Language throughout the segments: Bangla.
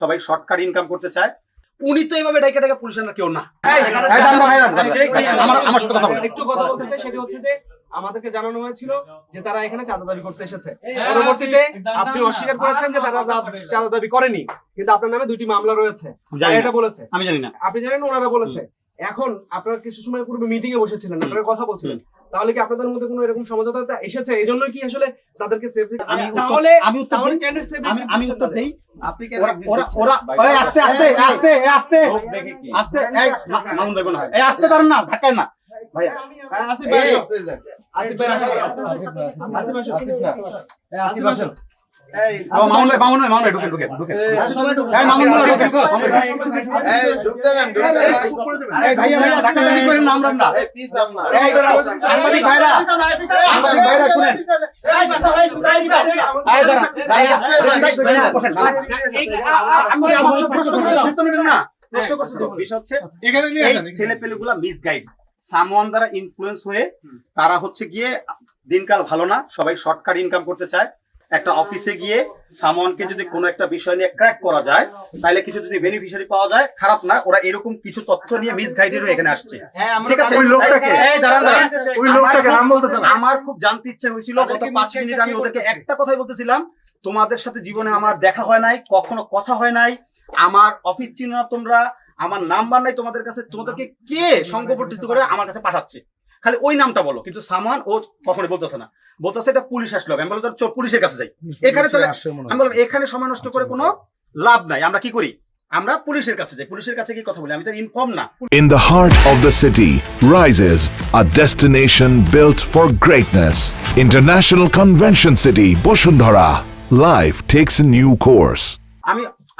সবাই শর্টকাট ইনকাম করতে চায়। উনি তো এভাবে ডাইকা ডাইকা পুলিশের না কেউ না। আমার সাথে কথা বলেন। একটু কথা বলতে চাই, সেটা হচ্ছে যে আমাদেরকে জানানো হয়েছিল যে তারা এখানে চাঁদা দাবি করতে এসেছে। পরবর্তীতে আপনি অস্বীকার করেছেন যে তারা চাঁদা দাবি করেনি, কিন্তু আপনার নামে 2টি মামলা রয়েছে। এটা বলেছে, আমি জানি না, আপনি জানেন, ওনারা বলেছে। এখন আপনারা কিছু সময় পূর্বে মিটিং এ বসেছিলেন, আপনারা কথা বলছিলেন, তাহলে কি আপনাদের মধ্যে কোনো এরকম সমঝোতা এসেছে? এজন্য কি আসলে তাদেরকে সেফ দিতে? তাহলে কেন সেফ দিতে? আমি উত্তর দেই। আপনি কেন ওরা আস্তে আস্তে আস্তে আস্তে আস্তে মামুন ভাই না, এই আস্তে দাঁড়ান না, ধাক্কায় না ভাইয়া। আসিফ ভাই, আসিফ ভাই, আসিফ ভাই, মামুন ভাই ঢুকেন সবাই ঢুকে এই মামুন ভাই ঢুকেন, এই ঢুকতে দেন এই ভাইয়া ধাক্কাধাক্কি করেন না, আমরা না, এই পিস আমরা এই সাংবাদিক ভাইরা শুনেন, এই দাঁড়ান, আমি প্রশ্ন করতে না, প্রশ্ন করতে বিষয় হচ্ছে এখানে নিয়ে আসেন। ছেলেপেলেগুলা মিসগাইড, সামওয়ান দ্বারা ইনফ্লুয়েন্স হয়ে তারা হচ্ছে গিয়ে, দিনকাল ভালো না, সবাই শর্টকাট ইনকাম করতে চায়। একটা অফিসে গিয়ে সামওয়ানকে যদি কোনো একটা বিষয় নিয়ে ক্র্যাক করা যায়, তাহলে কিছু যদি বেনিফিশিয়ারি পাওয়া যায়, খারাপ না। ওরা এরকম কিছু তথ্য নিয়ে মিসগাইডেড হয়ে এখানে আসছে। ঠিক আছে, ওই লোকটাকে, এই দাঁড়ান, ওই লোকটাকে নাম বলতেছেন। আমার খুব জানতে ইচ্ছে হয়েছিল, গত 5 মিনিট আমি ওদেরকে একটা কথাই বলতেছিলাম, তোমাদের সাথে জীবনে আমার দেখা হয় নাই, কখনো কথা হয় নাই, আমার অফিস চিনো না তোমরা, আমার নাম্বার নাই তোমাদের কাছে, তোমাদেরকে কে সংঘবর্ধিত করে আমার কাছে পাঠাচ্ছে, খালি ওই নামটা বলো। কিন্তু সামান ও কখনো বলতেছে না, বলতেছে এটা পুলিশ আসলো, আমি বললাম চল পুলিশের কাছে যাই। এখানে তাহলে আমি বললাম এখানে সময় নষ্ট করে কোনো লাভ নাই, আমরা কি করি, আমরা পুলিশের কাছে যাই। পুলিশের কাছে কি কথা বলি, আমি তো ইনফর্ম না। In the heart of the city rises a destination built for greatness. International Convention City, Bosundhara. Life takes a new course.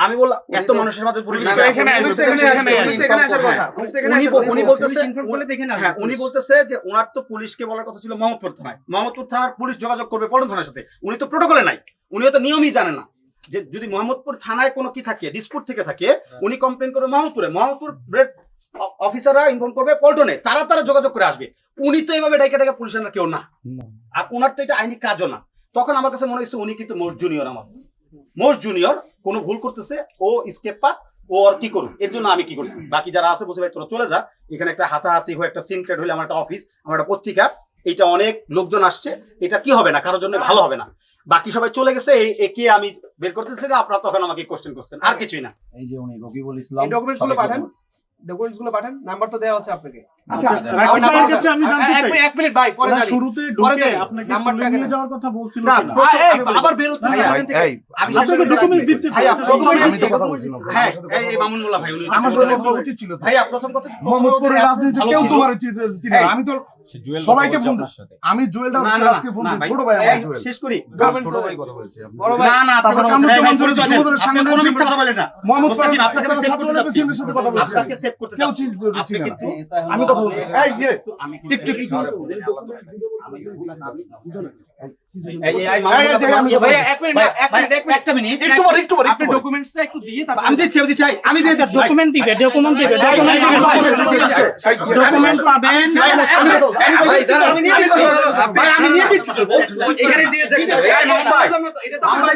আমি বললাম এত মানুষের মধ্যে পুলিশ উনি বলতেছে যে ওনার তো পুলিশকে বলার কথা ছিল মোহাম্মদপুর থানায়, মোহাম্মদপুর থানার পুলিশ যোগাযোগ করবে পল্টন থানার সাথে। উনি তো প্রোটোকলে নাই, উনি তো নিয়মই জানে না যে যদি মোহাম্মদপুর থানায় কোনো কি থাকে, ডিসপুট থেকে থাকে, উনি কমপ্লেন করবে মোহাম্মদপুরে, মোহাম্মদপুর অফিসাররা ইনফর্ম করবে পল্টনে, তারা যোগাযোগ করে আসবে। উনি তো এভাবে ডাইকা ডাইকা পুলিশের না কেউ না, আর ওনার তো এটা আইনি কাজও না। তখন আমার কাছে মনে হয়েছে উনি কিন্তু মোস্ট জুনিয়র, আমার মোস্ট জুনিয়র, কোনো ভুল করতেছে, ও স্কেপ পাক, ও আর কি করুক, এর জন্য আমি কি করছি। বাকি যারা আছে বসে ভাই তোরা চলে যা, এখানে একটা হাতাহাতি হয়ে একটা সিনক্রেট হলে, আমার একটা অফিস, আমার একটা পত্রিকা, এইটা অনেক লোকজন আসছে, এটা কি হবে না, কারোর জন্য ভালো হবে না। বাকি সবাই চলে গেছে, একে আমি বের করতেছি না, আপনারা তখন আমাকে কোশ্চেন করছেন, আর কিছুই না। এই যে উনি রকিবুল ইসলাম, এই ডকুমেন্টসগুলো পাঠান, ডকুমেন্টসগুলো পাঠান, নাম্বার তো দেওয়া আছে আপনাকে। আচ্ছা, আপনার কাছে আমি জানতে চাই, এক মিনিট ভাই, পরে জানি, শুরুতে পরে ঢুকে জানি। আপনাকে নাম্বারটা তুলে নিয়ে কেন? যাওয়ার কথা বলছিল না, কিনা? আবার বের হচ্ছে না এখান থেকে। আমি আপনাকে ডকুমেন্টস দিচ্ছে তো? ভাইয়া, আমি তো কথা বলছিলাম। হ্যাঁ, এই মামুন মোল্লা ভাই, উনি আমার সাথে কথা উচিত ছিল তো। ভাইয়া প্রথম কথা, মোহাম্মদপুরের রাজনীতি কেউ তোমার চিনে না। আমি তো সবাইকে ফোন, আমি জুয়েল দাসকে আজকে ফোন করি, ছোট ভাই আমার জুয়েল। শেষ করি। ডকুমেন্টস ছোট ভাই কথা বলছি। বড় ভাই, না না, তারপর আপনাকে কামরুজ্জামান আপনি কোনো সাংবাদিক মিথ্যা কথা বলেন না। মোহাম্মদপুর আপনাকে আমি সেভ করতে যাচ্ছি, ছাত্রলীগের সাথে কথা বলছি। আপনাকে সেভ করতে কেউ যাচ্ছি। চিনে না। কিন্তু আমি কথা বলছি। এই ইয়ে, আমি একটু এই মামুন এই ভাইয়া, এক মিনিট না, এক মিনিট, একটা মিনিট, একটু পরে আপনি ডকুমেন্টসটা একটু দিয়ে তারপর আমি দিচ্ছি আমি দিয়ে দিচ্ছি। ডকুমেন্ট দিবে, ডকুমেন্ট পাবেন। আমি নিয়ে দিচ্ছি ভাই, আমি নিয়ে দিচ্ছি তো, এখানে দিয়ে ভাই, এটা তো ভাই,